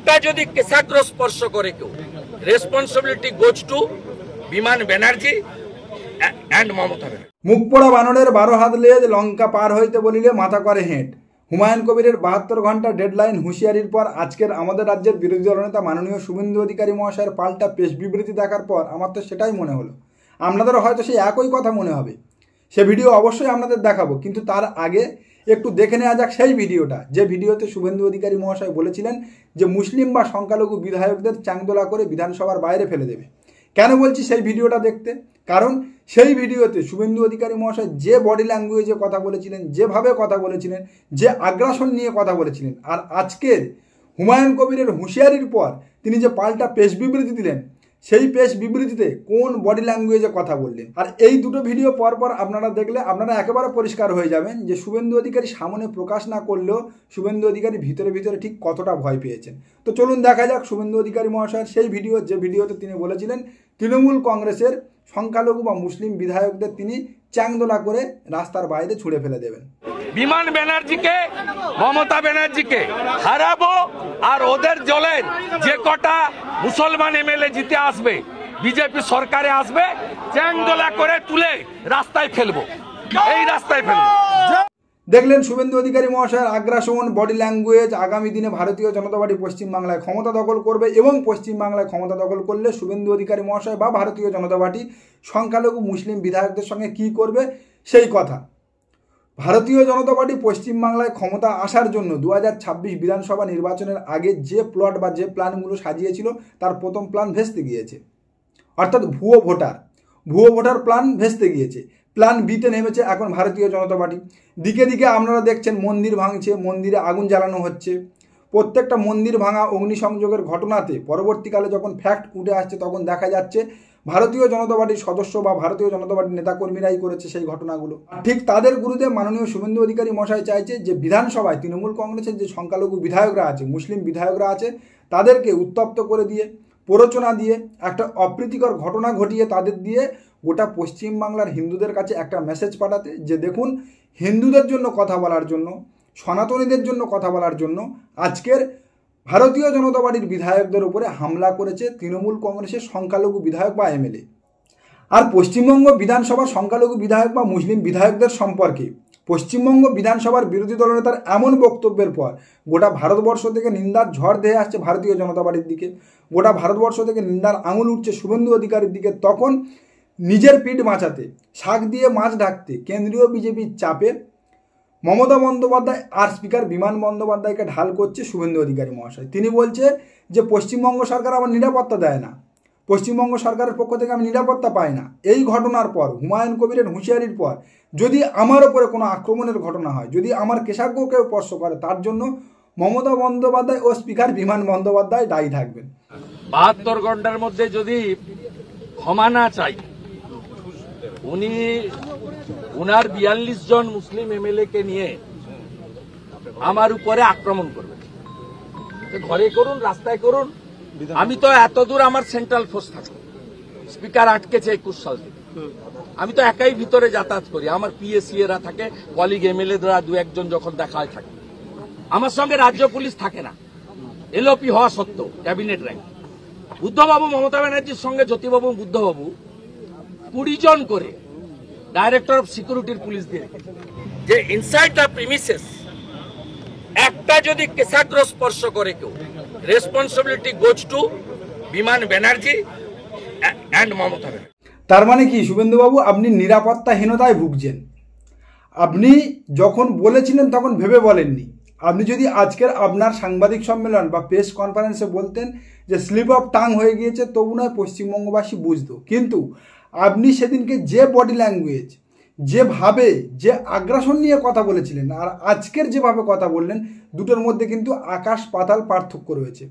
একটা যদি কেশাগ্র স্পর্শ করে কেউ, রেসপন্সিবিলিটি গোজ টু বিমান ব্যানার্জি অ্যান্ড মমতা ব্যানার্জি। মুখ পোড়া বানরের 12 হাত লেজ, লঙ্কা পার হইতে বলিলে মাথা করে হেঁট। হুমায়ুন কবিরের 72 ঘন্টা ডেডলাইন হুঁশিয়ারির পর আজকের আমাদের রাজ্যের বিরোধী দলনেতা মাননীয় শুভেন্দু অধিকারী মহাশয়ের পাল্টা প্রেস বিবৃতি দেখার পর আমার তো সেটাই মনে হলো। আপনাদেরও হয়তো সেই একই কথা মনে হবে। সে ভিডিও অবশ্যই আপনাদের দেখাবো, কিন্তু তার আগে একটু দেখে নেওয়া যাক সেই ভিডিওটা, যে ভিডিওতে শুভেন্দু অধিকারী মহাশয় বলেছিলেন যে মুসলিম বা সংখ্যালঘু বিধায়কদের চাংদোলা করে বিধানসভার বাইরে ফেলে দেবে। কেন বলছি সেই ভিডিওটা দেখতে? কারণ সেই ভিডিওতে শুভেন্দু অধিকারী মহাশয় যে বডি ল্যাঙ্গুয়েজে কথা বলেছিলেন, যেভাবে কথা বলেছিলেন, যে আগ্রাসন নিয়ে কথা বলেছিলেন, আর আজকের হুমায়ুন কবিরের হুঁশিয়ারির পর তিনি যে পাল্টা প্রেস বিবৃতি দিলেন, সেই প্রেস বিবৃতিতে কোন বডি ল্যাঙ্গুয়েজে কথা বললেন, আর এই দুটো ভিডিও পরপর আপনারা দেখলে আপনারা একেবারে পরিষ্কার হয়ে যাবেন যে শুভেন্দু অধিকারী সামনে প্রকাশ না করলেও শুভেন্দু অধিকারী ভিতরে ভিতরে ঠিক কতটা ভয় পেয়েছেন। তো চলুন দেখা যাক শুভেন্দু অধিকারী মহাশয়ের সেই ভিডিও, যে ভিডিওতে তিনি বলেছিলেন তৃণমূল কংগ্রেসের সংখ্যালঘু বা মুসলিম বিধায়কদের তিনি চ্যাংদোলা করে রাস্তার বাইরে ছুঁড়ে ফেলে দেবেন। বিমান ব্যানার্জিকে, মমতা ব্যানার্জিকে হারাবো, আর ওদের দলের যে কটা মুসলমান এমএলএ জিতে আসবে, বিজেপি সরকারে আসবে, চ্যাংদোলা করে তুলে রাস্তায় ফেলবো, এই রাস্তায় ফেলবো। দেখলেন শুভেন্দু অধিকারী মহাশয়ের আগ্রাসন, বডি ল্যাঙ্গুয়েজ। আগামী দিনে ভারতীয় জনতা পার্টি পশ্চিমবাংলায় ক্ষমতা দখল করবে, এবং পশ্চিমবাংলায় ক্ষমতা দখল করলে শুভেন্দু অধিকারী মহাশয় বা ভারতীয় জনতা পার্টি সংখ্যালঘু মুসলিম বিধায়কদের সঙ্গে কি করবে সেই কথা। ভারতীয় জনতা পার্টি পশ্চিমবাংলায় ক্ষমতা আসার জন্য 2026 বিধানসভা নির্বাচনের আগে যে প্লট বা যে প্ল্যানগুলো সাজিয়েছিল তার প্রথম প্ল্যান ভেস্তে গিয়েছে, অর্থাৎ ভুয়ো ভোটার প্ল্যান ভেস্তে গিয়েছে। প্ল্যান বিতে নেমেছে এখন ভারতীয় জনতা পার্টি। দিকে দিকে আপনারা দেখছেন মন্দির ভাঙছে, মন্দিরে আগুন জ্বালানো হচ্ছে। প্রত্যেকটা মন্দির ভাঙা, অগ্নিসংযোগের ঘটনাতে পরবর্তীকালে যখন ফ্যাক্ট উঠে আসছে তখন দেখা যাচ্ছে ভারতীয় জনতা পার্টির সদস্য বা ভারতীয় জনতা পার্টির নেতাকর্মীরাই করেছে সেই ঘটনাগুলো। ঠিক তাদের গুরুদেব মাননীয় শুভেন্দু অধিকারী মশাই চাইছে যে বিধানসভায় তৃণমূল কংগ্রেসের যে সংখ্যালঘু বিধায়করা আছে, মুসলিম বিধায়করা আছে, তাদেরকে উত্তপ্ত করে দিয়ে, প্ররোচনা দিয়ে, একটা অপ্রীতিকর ঘটনা ঘটিয়ে তাদের দিয়ে গোটা পশ্চিমবাংলার হিন্দুদের কাছে একটা মেসেজ পাঠাতে, যে দেখুন হিন্দুদের জন্য কথা বলার জন্য, সনাতনীদের জন্য কথা বলার জন্য আজকের ভারতীয় জনতা পার্টির বিধায়কদের উপরে হামলা করেছে তৃণমূল কংগ্রেসের সংখ্যালঘু বিধায়ক বা এমএলএ। আর পশ্চিমবঙ্গ বিধানসভার সংখ্যালঘু বিধায়ক বা মুসলিম বিধায়কদের সম্পর্কে পশ্চিমবঙ্গ বিধানসভার বিরোধী দলনেতার এমন বক্তব্যের পর গোটা ভারতবর্ষ থেকে নিন্দার ঝড় ধেয়ে আসছে ভারতীয় জনতা পার্টির দিকে, গোটা ভারতবর্ষ থেকে নিন্দার আঙুল উঠছে শুভেন্দু অধিকারীর দিকে। তখন নিজের পিঠ বাঁচাতে, শাক দিয়ে মাছ ঢাকতে কেন্দ্রীয় বিজেপির চাপে মমতা বন্দ্যোপাধ্যায় আর স্পিকার বিমান বন্দ্যোপাধ্যায়কে ঢাল করছে শুভেন্দু অধিকারী মহাশয়। তিনি বলছে যে পশ্চিমবঙ্গ সরকার আমার নিরাপত্তা দেয় না, পশ্চিমবঙ্গ সরকারের পক্ষ থেকে আমি নিরাপত্তা পাই না। এই ঘটনার পর, হুমায়ুন কবিরের হুঁশিয়ারির পর, যদি আমার ওপরে কোনো আক্রমণের ঘটনা হয়, যদি আমার কেশাগ্রকে স্পর্শ করে, তার জন্য মমতা বন্দ্যোপাধ্যায় ও স্পিকার বিমান বন্দ্যোপাধ্যায় দায়ী থাকবেন। 72 ঘন্টার মধ্যে যদি ক্ষমা না চাই, উনি উনার 42 জন মুসলিম এমএলএ কে নিয়ে আমার উপরে আক্রমণ করবেন। ঘরে করুন, রাস্তায় করুন, আমি তো এত দূর আমার সেন্ট্রাল ফোর্স থাকে, স্পিকার আটকেছে 21 সাল থেকে। আমি তো একাই ভিতরে যাতায়াত করি, আমার পিএসসি এরা থাকে, কলিগ এমএলএ দ্বারা দু একজন যখন দেখা হয় থাকে। আমার সঙ্গে রাজ্য পুলিশ থাকে না, এলওপি হওয়া সত্ত্বেও ক্যাবিনেট র্যাঙ্ক। বুদ্ধবাবু মমতা ব্যানার্জির সঙ্গে জ্যোতিবাবু বুদ্ধবাবু 20 জন করে ডাইরেক্টর অফ সিকিউরিটির পুলিশ দিয়ে যে ইনসাইড দ্য প্রিমিসেস একটা যদি কেশাগ্র স্পর্শ করে কেউ, রেসপন্সিবিলিটি গোজ টু বিমান ব্যানার্জি অ্যান্ড মমতা ব্যানার্জি। তার মানে কি শুভেন্দুবাবু আপনি নিরাপত্তাহীনতায় ভুগছেন? আপনি যখন বলেছিলেন তখন ভেবে বলেননি। আপনি যদি আজকের আপনার সাংবাদিক সম্মেলন বা প্রেস কনফারেন্সে বলতেন যে স্লিপ অফ টাং হয়ে গিয়েছে, তবু নয় পশ্চিমবঙ্গবাসী বুঝতো। কিন্তু আপনি সেদিনকে যে বডি ল্যাঙ্গুয়েজ, যেভাবে, যে আগ্রাসন নিয়ে কথা বলেছিলেন, আর আজকের যেভাবে কথা বললেন, দুটোর মধ্যে কিন্তু আকাশ পাতাল পার্থক্য রয়েছে।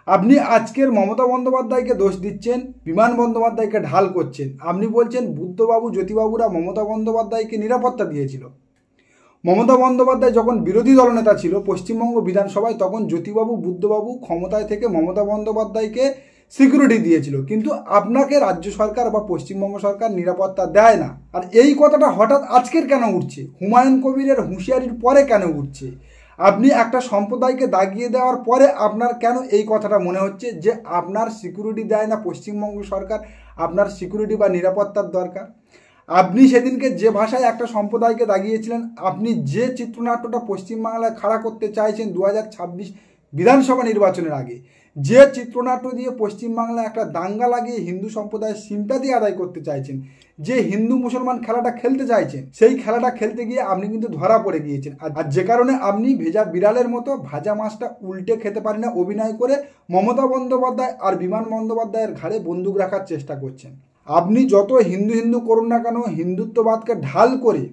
আপনি আজকের মমতা বন্দ্যোপাধ্যায়কে দোষ দিচ্ছেন, বিমান বন্দ্যোপাধ্যায়কে ঢাল করছেন। আপনি বলছেন বুদ্ধবাবু, জ্যোতিবাবুরা মমতা বন্দ্যোপাধ্যায়কে নিরাপত্তা দিয়েছিল। মমতা বন্দ্যোপাধ্যায় যখন বিরোধী দলনেতা ছিল পশ্চিমবঙ্গ বিধানসভায়, তখন জ্যোতিবাবু, বুদ্ধবাবু ক্ষমতায় থেকে মমতা বন্দ্যোপাধ্যায়কে সিকিউরিটি দিয়েছিল, কিন্তু আপনাকে রাজ্য সরকার বা পশ্চিমবঙ্গ সরকার নিরাপত্তা দেয় না। আর এই কথাটা হঠাৎ আজকের কেন উঠছে? হুমায়ুন কবিরের হুঁশিয়ারির পরে কেন উঠছে? আপনি একটা সম্প্রদায়কে দাগিয়ে দেওয়ার পরে আপনার কেন এই কথাটা মনে হচ্ছে যে আপনার সিকিউরিটি দেয় না পশ্চিমবঙ্গ সরকার, আপনার সিকিউরিটি বা নিরাপত্তার দরকার? আপনি সেদিনকে যে ভাষায় একটা সম্প্রদায়কে দাগিয়েছিলেন, আপনি যে চিত্রনাট্যটা পশ্চিমবাংলায় খাড়া করতে চাইছেন 2026 বিধানসভা নির্বাচনের আগে, যে চিত্রনাট্য দিয়ে পশ্চিমবাংলায় একটা দাঙ্গা লাগিয়ে হিন্দু সম্প্রদায়ের সিম্প্যাথি আদায় করতে চাইছেন, যে হিন্দু মুসলমান খেলাটা খেলতে চাইছেন, সেই খেলাটা খেলতে গিয়ে আপনি কিন্তু ধরা পড়ে গিয়েছেন। আর যে কারণে আপনি ভেজা বিড়ালের মতো ভাজা মাছটা উল্টে খেতে পারেন না অভিনয় করে মমতা বন্দ্যোপাধ্যায় আর বিমান বন্দ্যোপাধ্যায়ের ঘাড়ে বন্দুক রাখার চেষ্টা করছেন। আপনি যত হিন্দু হিন্দু করুন না কেন, হিন্দুত্ববাদকে ঢাল করে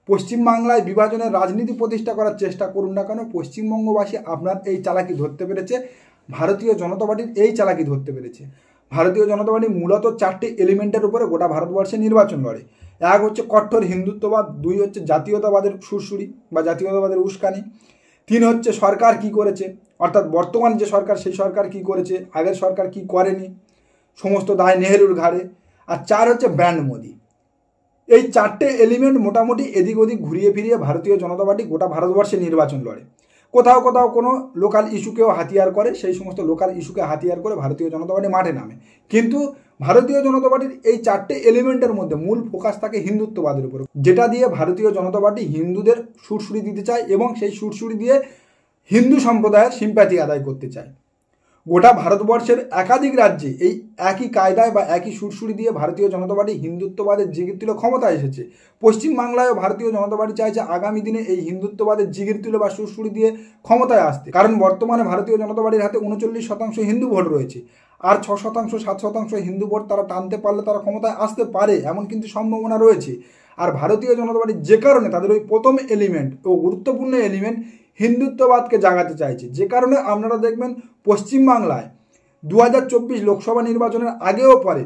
পশ্চিমবাংলায় বিভাজনের রাজনীতি প্রতিষ্ঠা করার চেষ্টা করুন না কেন, পশ্চিমবঙ্গবাসী আপনার এই চালাকি ধরতে পেরেছে, ভারতীয় জনতা পার্টির এই চালাকি ধরতে পেরেছে। ভারতীয় জনতা পার্টি মূলত 4টি এলিমেন্টের উপরে গোটা ভারতবর্ষে নির্বাচন লড়ে। এক হচ্ছে কট্টর হিন্দুত্ববাদ, 2 হচ্ছে জাতীয়তাবাদের সুরসুরি বা জাতীয়তাবাদের উস্কানি, 3 হচ্ছে সরকার কি করেছে, অর্থাৎ বর্তমান যে সরকার সেই সরকার কি করেছে, আগের সরকার কি করেনি, সমস্ত দায় নেহেরুর ঘাড়ে, আর 4 হচ্ছে ব্র্যান্ড মোদি। এই 4টে এলিমেন্ট মোটামুটি এদিক ওদিক ঘুরিয়ে ফিরিয়ে ভারতীয় জনতা পার্টি গোটা ভারতবর্ষে নির্বাচন লড়ে। কোথাও কোথাও কোনো লোকাল ইস্যুকেও হাতিয়ার করে, সেই সমস্ত লোকাল ইস্যুকে হাতিয়ার করে ভারতীয় জনতা পার্টি মাঠে নামে। কিন্তু ভারতীয় জনতা পার্টির এই 4টে এলিমেন্টের মধ্যে মূল ফোকাস থাকে হিন্দুত্ববাদের উপর, যেটা দিয়ে ভারতীয় জনতা পার্টি হিন্দুদের সুরসুরি দিতে চায় এবং সেই সুরসুরি দিয়ে হিন্দু সম্প্রদায়ের সিম্প্যাথি আদায় করতে চায়। গোটা ভারতবর্ষের একাধিক রাজ্যে এই একই কায়দায় বা একই সুরসুরি দিয়ে ভারতীয় জনতা পার্টি হিন্দুত্ববাদের জিগির তুলে ক্ষমতায় এসেছে। পশ্চিমবাংলায়ও ভারতীয় জনতা পার্টি চাইছে আগামী দিনে এই হিন্দুত্ববাদের জিগির তুলে বা সুরসুরি দিয়ে ক্ষমতায় আসতে, কারণ বর্তমানে ভারতীয় জনতা পার্টির হাতে 39% হিন্দু ভোট রয়েছে, আর 6%, 7% হিন্দু ভোট তারা টানতে পারলে তারা ক্ষমতায় আসতে পারে, এমন কিন্তু সম্ভাবনা রয়েছে। আর ভারতীয় জনতা পার্টি যে কারণে তাদের ওই প্রথম এলিমেন্ট ও গুরুত্বপূর্ণ এলিমেন্ট হিন্দুত্ববাদকে জাগাতে চাইছে, যে কারণে আপনারা দেখবেন পশ্চিমবাংলায় 2024 লোকসভা নির্বাচনের আগেও পরে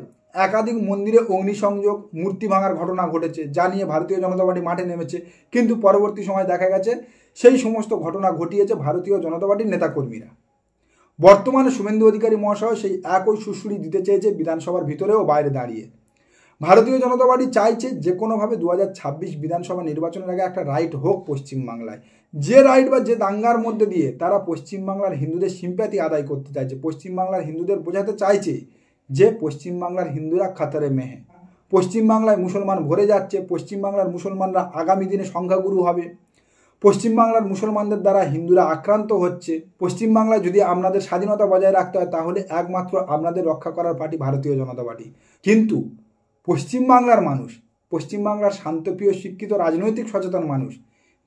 একাধিক মন্দিরে অগ্নিসংযোগ, মূর্তি ভাঙার ঘটনা ঘটেছে, যা নিয়ে ভারতীয় জনতা পার্টি মাঠে নেমেছে। কিন্তু পরবর্তী সময় দেখা গেছে সেই সমস্ত ঘটনা ঘটিয়েছে ভারতীয় জনতা পার্টির নেতাকর্মীরা। বর্তমানে শুভেন্দু অধিকারী মহাশয় সেই একই সুরসুরি দিতে চেয়েছে বিধানসভার ভিতরে ও বাইরে দাঁড়িয়ে। ভারতীয় জনতা পার্টি চাইছে যে কোনোভাবে 2026 বিধানসভা নির্বাচনের আগে একটা রাইট হোক পশ্চিমবাংলায়, যে রাইট বা যে দাঙ্গার মধ্যে দিয়ে তারা পশ্চিমবাংলার হিন্দুদের সিম্প্যাথি আদায় করতে চাইছে, পশ্চিমবাংলার হিন্দুদের বোঝাতে চাইছে যে পশ্চিমবাংলার হিন্দুরা খাতারে মেহে, পশ্চিমবাংলায় মুসলমান ভরে যাচ্ছে, পশ্চিমবাংলার মুসলমানরা আগামী দিনে সংখ্যাগুরু হবে, পশ্চিমবাংলার মুসলমানদের দ্বারা হিন্দুরা আক্রান্ত হচ্ছে, পশ্চিমবাংলায় যদি আপনাদের স্বাধীনতা বজায় রাখতে হয় তাহলে একমাত্র আপনাদের রক্ষা করার পার্টি ভারতীয় জনতা পার্টি। কিন্তু পশ্চিমবাংলার মানুষ, পশ্চিমবাংলার শান্তপ্রিয় শিক্ষিত রাজনৈতিক সচেতন মানুষ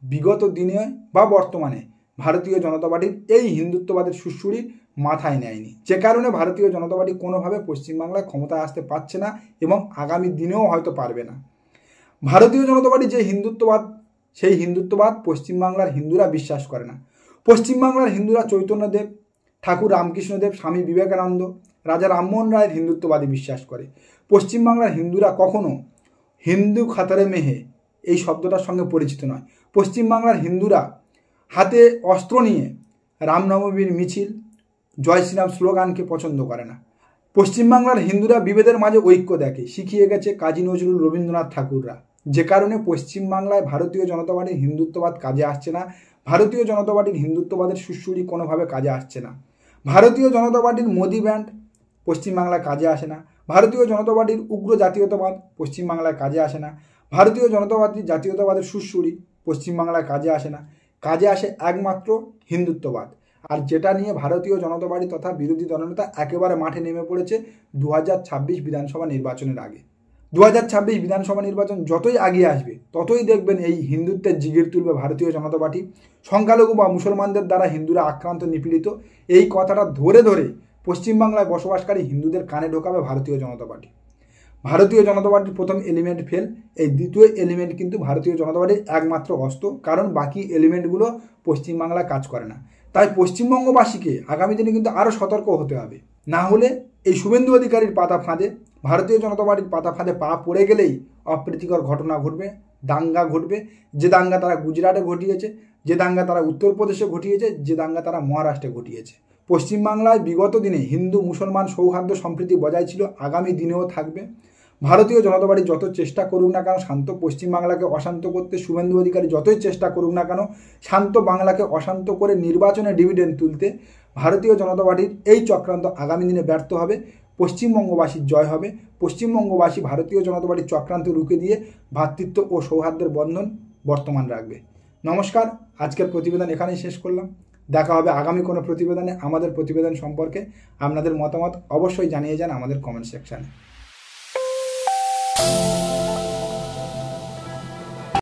বিগত দিনে বা বর্তমানে ভারতীয় জনতা পার্টির এই হিন্দুত্ববাদের সুরসুরি মাথায় নেয়নি, যে কারণে ভারতীয় জনতা পার্টি কোনোভাবে পশ্চিমবাংলায় ক্ষমতায় আসতে পারছে না এবং আগামী দিনেও হয়তো পারবে না। ভারতীয় জনতা পার্টি যে হিন্দুত্ববাদ, সেই হিন্দুত্ববাদ পশ্চিমবাংলার হিন্দুরা বিশ্বাস করে না। পশ্চিমবাংলার হিন্দুরা চৈতন্যদেব, ঠাকুর রামকৃষ্ণদেব, স্বামী বিবেকানন্দ, রাজা রামমোহন রায়ের হিন্দুত্ববাদী বিশ্বাস করে। পশ্চিমবাংলার হিন্দুরা কখনো হিন্দু খাতারে মেহে এই শব্দটার সঙ্গে পরিচিত নয়। পশ্চিমবাংলার হিন্দুরা হাতে অস্ত্র নিয়ে রামনবমীর মিছিল, জয় শ্রীরাম স্লোগানকে পছন্দ করে না। পশ্চিমবাংলার হিন্দুরা বিভেদের মাঝে ঐক্য দেখে, শিখিয়ে গেছে কাজী নজরুল, রবীন্দ্রনাথ ঠাকুররা, যে কারণে পশ্চিমবাংলায় ভারতীয় জনতা পার্টির হিন্দুত্ববাদ কাজে আসছে না। ভারতীয় জনতা পার্টির হিন্দুত্ববাদের সুরসুরি কোনোভাবে কাজে আসছে না। ভারতীয় জনতা পার্টির মোদি ব্যান্ড পশ্চিমবাংলায় কাজে আসে না। ভারতীয় জনতা পার্টির উগ্র জাতীয়তাবাদ পশ্চিমবাংলায় কাজে আসে না। ভারতীয় জনতা পার্টির জাতীয়তাবাদের সুরসুরি পশ্চিমবাংলায় কাজে আসে না। কাজে আসে একমাত্র হিন্দুত্ববাদ, আর যেটা নিয়ে ভারতীয় জনতা পার্টি তথা বিরোধী দলনেতা একেবারে মাঠে নেমে পড়েছে 2026 বিধানসভা নির্বাচনের আগে। 2026 বিধানসভা নির্বাচন যতই আগিয়ে আসবে ততই দেখবেন এই হিন্দুত্বের জিগির তুলবে ভারতীয় জনতা পার্টি। সংখ্যালঘু বা মুসলমানদের দ্বারা হিন্দুরা আক্রান্ত, নিপীড়িত, এই কথাটা ধরে ধরে পশ্চিমবাংলায় বসবাসকারী হিন্দুদের কানে ঢোকাবে ভারতীয় জনতা পার্টি। ভারতীয় জনতা পার্টির প্রথম এলিমেন্ট ফেল, এই দ্বিতীয় এলিমেন্ট কিন্তু ভারতীয় জনতা পার্টির একমাত্র অস্ত্র, কারণ বাকি এলিমেন্টগুলো পশ্চিমবাংলায় কাজ করে না। তাই পশ্চিমবঙ্গবাসীকে আগামী দিনে কিন্তু আরও সতর্ক হতে হবে, না হলে এই শুভেন্দু অধিকারীর পাতা ফাঁদে, ভারতীয় জনতা পার্টির পাতা ফাঁদে পা পড়ে গেলেই অপ্রীতিকর ঘটনা ঘটবে, দাঙ্গা ঘটবে। যে দাঙ্গা তারা গুজরাটে ঘটিয়েছে, যে দাঙ্গা তারা উত্তরপ্রদেশে ঘটিয়েছে, যে দাঙ্গা তারা মহারাষ্ট্রে ঘটিয়েছে। পশ্চিমবাংলায় বিগত দিনে হিন্দু মুসলমান সৌহার্দ্য সম্প্রীতি বজায় ছিল, আগামী দিনেও থাকবে। ভারতীয় জনতা পার্টি যত চেষ্টা করুক না কেন শান্ত পশ্চিমবাংলাকে অশান্ত করতে, শুভেন্দু অধিকারী যতই চেষ্টা করুক না কেন শান্ত বাংলাকে অশান্ত করে নির্বাচনে ডিভিডেন্ড তুলতে, ভারতীয় জনতা পার্টির এই চক্রান্ত আগামী দিনে ব্যর্থ হবে। পশ্চিমবঙ্গবাসীর জয় হবে। পশ্চিমবঙ্গবাসী ভারতীয় জনতা পার্টির চক্রান্ত রুখে দিয়ে ভ্রাতৃত্ব ও সৌহার্দ্যের বন্ধন বর্তমান রাখবে। নমস্কার, আজকের প্রতিবেদন এখানেই শেষ করলাম। দেখা হবে আগামী কোনো প্রতিবেদনে। আমাদের প্রতিবেদন সম্পর্কে আপনাদের মতামত অবশ্যই জানিয়ে যান আমাদের কমেন্ট সেকশানে।